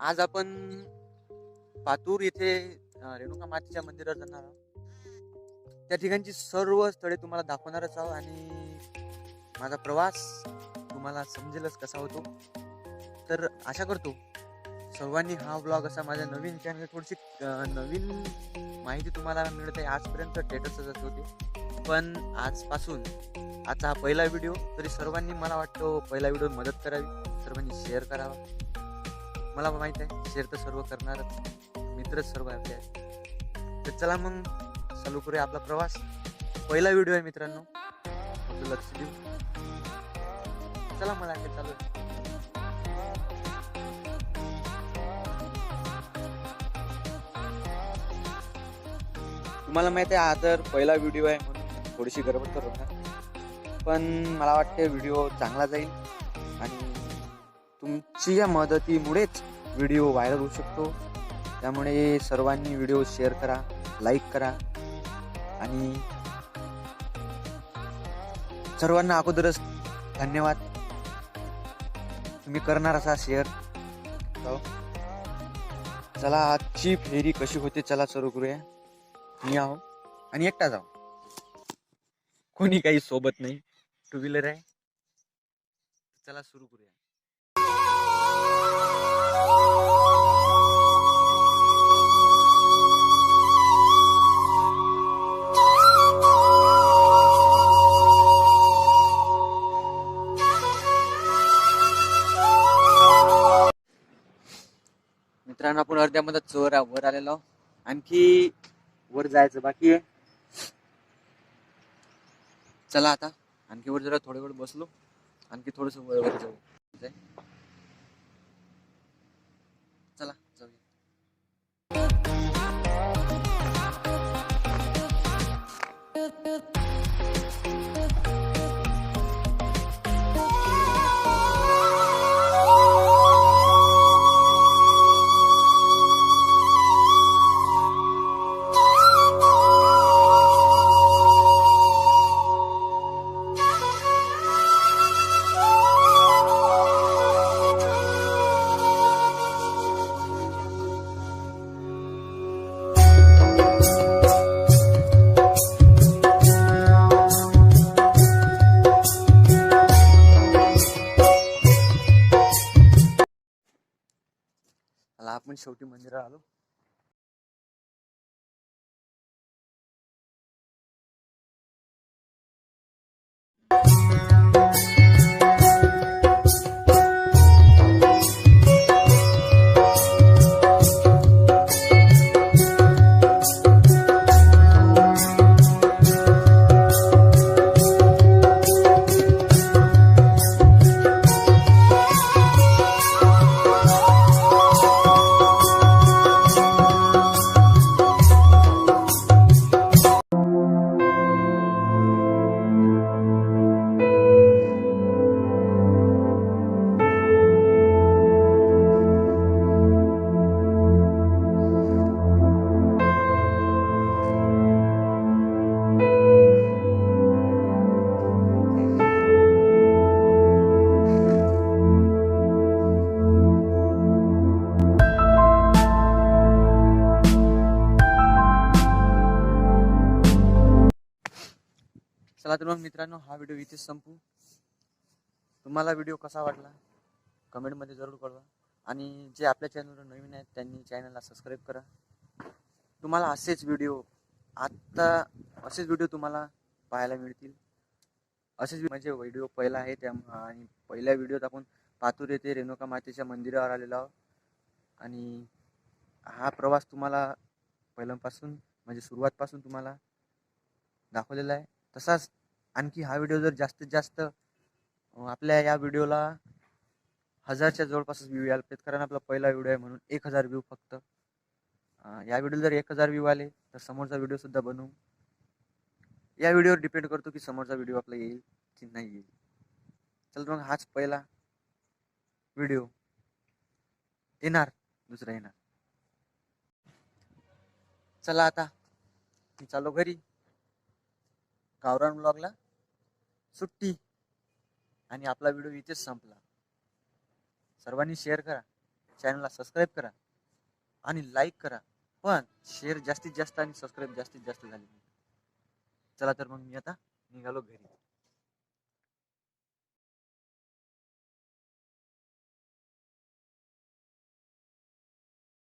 आज आपण पातूर येथे रेणुका मातेच्या मंदिरात जाणार आहोत. त्या ठिकाणची सर्व स्थळे तुम्हाला दाखवणारच आहोत आणि माझा प्रवास तुम्हाला समजेलच कसा होतो. तर आशा करतो सर्वांनी हा व्लॉग असा माझ्या नवीन चॅनल थोडीशी नवीन माहिती तुम्हाला मिळते. आजपर्यंत स्टेटसच होते, पण आजपासून आजचा हा पहिला व्हिडिओ, तरी सर्वांनी मला वाटतं पहिला व्हिडिओ मदत करावी, सर्वांनी शेअर करावा. मला माहित आहे शेअर तर सर्व करणारच, मित्रच सर्व आपले आहेत. तर चला मग चालू करूया आपला प्रवास. पहिला व्हिडिओ आहे मित्रांनो, आपलं लक्ष देऊ. चला मला चालू आहे. तुम्हाला माहिती आहे हा तर पहिला व्हिडिओ आहे म्हणून थोडीशी गडबड तर होणार, पण मला वाटते व्हिडिओ चांगला जाईल आणि तुमची या मदतीमुळेच व्हिडिओ व्हायरल होऊ शकतो. त्यामुळे सर्वांनी व्हिडिओ शेअर करा, लाईक करा आणि सर्वांना अगोदरच धन्यवाद, तुम्ही करणार असा शेअर. चला आजची फेरी कशी होते चला सुरू करूया. मी आहो आणि एकटा जाऊ, कोणी काही सोबत नाही, टू व्हीलर आहे. चला सुरू करूया. मित्रांनो आपण अर्ध्यामध्ये वर आलेलो, आणखी वर जायचं बाकी आहे. चला आता आणखी वर जरा थोडे वेळ बसलो, आणखी थोडस वर जाऊ. चला जाऊया. आपण शेवटी मंदिरात आलो. चला तर मग मित्रांनो हा व्हिडिओ इथेच संपू. तुम्हाला व्हिडिओ कसा वाटला कमेंटमध्ये जरूर कळवा आणि जे आपल्या चॅनलवर नवीन आहेत त्यांनी चॅनलला सबस्क्राईब करा. तुम्हाला असेच व्हिडिओ तुम्हाला पाहायला मिळतील. असेच म्हणजे व्हिडिओ पहिला आहे त्या, आणि पहिल्या व्हिडिओत आपण पातूर येथे रेणुका मातेच्या मंदिरावर आलेलो आहोत आणि हा प्रवास तुम्हाला पहिल्यापासून म्हणजे सुरुवातपासून तुम्हाला दाखवलेला आहे. तसाच आणखी हा व्हिडिओ जर जास्तीत जास्त आपल्या या व्हिडिओला 1000च्या जवळपास व्ह्यू यायला, कारण आपला पहिला व्हिडिओ आहे म्हणून 1000 व्ह्यू फक्त. या व्हिडिओ जर 1000 व्ह्यू आले तर समोरचा व्हिडिओ सुद्धा बनवू. या व्हिडिओवर डिपेंड करतो की समोरचा व्हिडिओ आपला येईल की नाही येईल. चल मग हाच पहिला व्हिडिओ येणार, दुसरा येणार. चला आता मी चाललो घरी. गावरान ब्लॉगला सुट्टी आणि आपला व्हिडिओ इथेच संपला. सर्वांनी शेअर करा. चॅनलला सबस्क्राईब करा आणि लाईक करा, पण शेअर जास्तीत जास्त आणि सबस्क्राईब जास्तीत जास्त झाले. चला तर मग मी आता निघालो घरी.